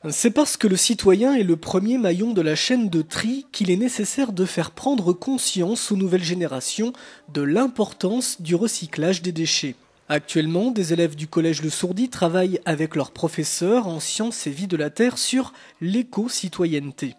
C'est parce que le citoyen est le premier maillon de la chaîne de tri qu'il est nécessaire de faire prendre conscience aux nouvelles générations de l'importance du recyclage des déchets. Actuellement, des élèves du collège Le Sourdis travaillent avec leurs professeurs en sciences et vie de la terre sur l'éco-citoyenneté.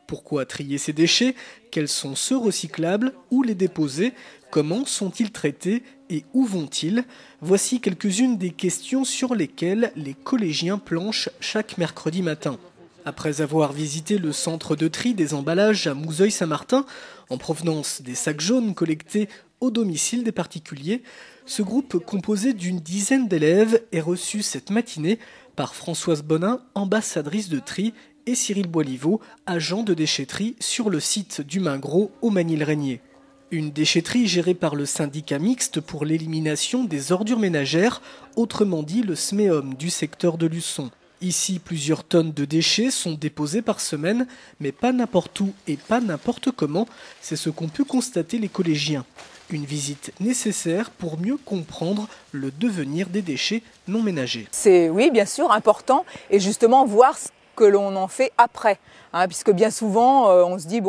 Pourquoi trier ces déchets? Quels sont ceux recyclables? Où les déposer? Comment sont-ils traités? Et où vont-ils? Voici quelques-unes des questions sur lesquelles les collégiens planchent chaque mercredi matin. Après avoir visité le centre de tri des emballages à Mouzeuil-Saint-Martin, en provenance des sacs jaunes collectés au domicile des particuliers, ce groupe composé d'une dizaine d'élèves est reçu cette matinée par Françoise Bonin, ambassadrice de tri, et Cyril Boiliveau, agent de déchetterie sur le site du Maingros au Manille-Régnier. Une déchetterie gérée par le syndicat mixte pour l'élimination des ordures ménagères, autrement dit le SMEOM du secteur de Luçon. Ici, plusieurs tonnes de déchets sont déposées par semaine, mais pas n'importe où et pas n'importe comment, c'est ce qu'ont pu constater les collégiens. Une visite nécessaire pour mieux comprendre le devenir des déchets non ménagers. C'est, oui, bien sûr, important, et justement voir ce que l'on en fait après. Puisque bien souvent, on se dit,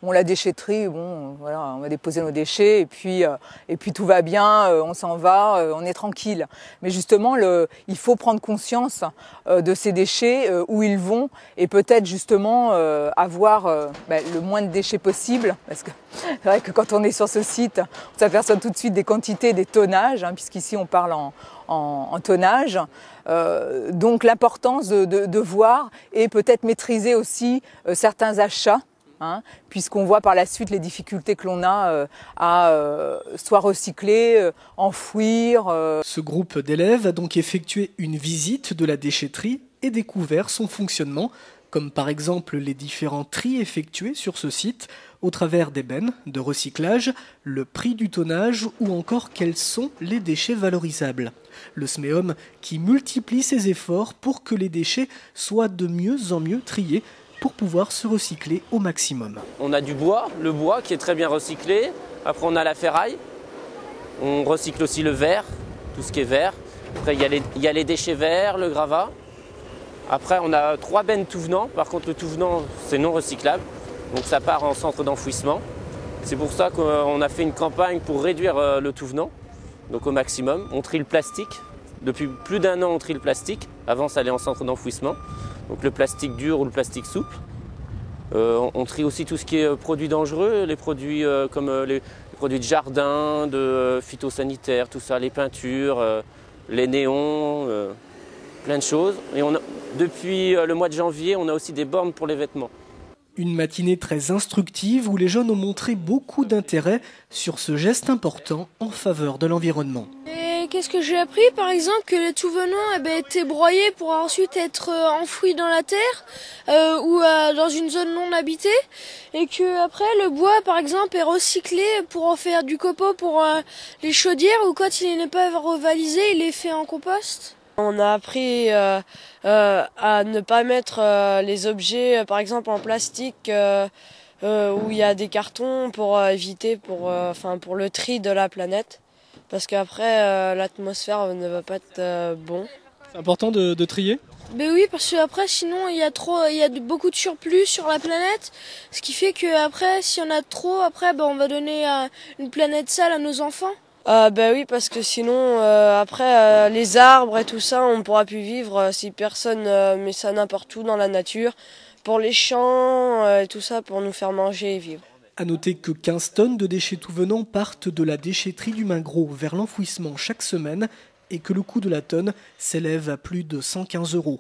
la déchetterie, voilà, on va déposer nos déchets, et puis tout va bien, on s'en va, on est tranquille. Mais justement, il faut prendre conscience de ces déchets, où ils vont, et peut-être justement avoir le moins de déchets possible, parce que c'est vrai que quand on est sur ce site, on s'aperçoit tout de suite des quantités, des tonnages, puisqu'ici on parle en tonnage. Donc l'importance de voir et peut-être maîtriser aussi certains achats, puisqu'on voit par la suite les difficultés que l'on a à soit recycler, enfouir. Ce groupe d'élèves a donc effectué une visite de la déchetterie et découvert son fonctionnement, comme par exemple les différents tris effectués sur ce site, au travers des bennes de recyclage, le prix du tonnage ou encore quels sont les déchets valorisables. Le SMEOM qui multiplie ses efforts pour que les déchets soient de mieux en mieux triés pour pouvoir se recycler au maximum. On a du bois, le bois qui est très bien recyclé. Après on a la ferraille, on recycle aussi le verre, tout ce qui est verre. Après il y a les déchets verts, le gravat. Après on a 3 bennes tout venant, par contre le tout venant c'est non recyclable, donc ça part en centre d'enfouissement. C'est pour ça qu'on a fait une campagne pour réduire le tout venant, donc au maximum. On trie le plastique, depuis plus d'1 an on trie le plastique, avant ça allait en centre d'enfouissement. Donc le plastique dur ou le plastique souple. On trie aussi tout ce qui est produits dangereux, les produits comme les produits de jardin, de phytosanitaires, tout ça, les peintures, les néons, plein de choses. Et depuis le mois de janvier, on a aussi des bornes pour les vêtements. Une matinée très instructive où les jeunes ont montré beaucoup d'intérêt sur ce geste important en faveur de l'environnement. Qu'est-ce que j'ai appris? Par exemple que le tout venant était broyé pour ensuite être enfoui dans la terre ou dans une zone non habitée, et que après le bois par exemple est recyclé pour en faire du copeaux pour les chaudières, ou quand il n'est pas revalisé il est fait en compost. On a appris à ne pas mettre les objets par exemple en plastique où il y a des cartons pour éviter pour le tri de la planète. Parce qu'après, l'atmosphère ne va pas être bon. C'est important de trier? Ben oui, parce qu'après, sinon, il y a beaucoup de surplus sur la planète. Ce qui fait qu'après, si on a trop, après, on va donner une planète sale à nos enfants. Oui, parce que sinon, après, les arbres et tout ça, on ne pourra plus vivre si personne met ça n'importe où dans la nature. Pour les champs et tout ça, pour nous faire manger et vivre. À noter que 15 tonnes de déchets tout venant partent de la déchetterie du Maingros vers l'enfouissement chaque semaine et que le coût de la tonne s'élève à plus de 115 €.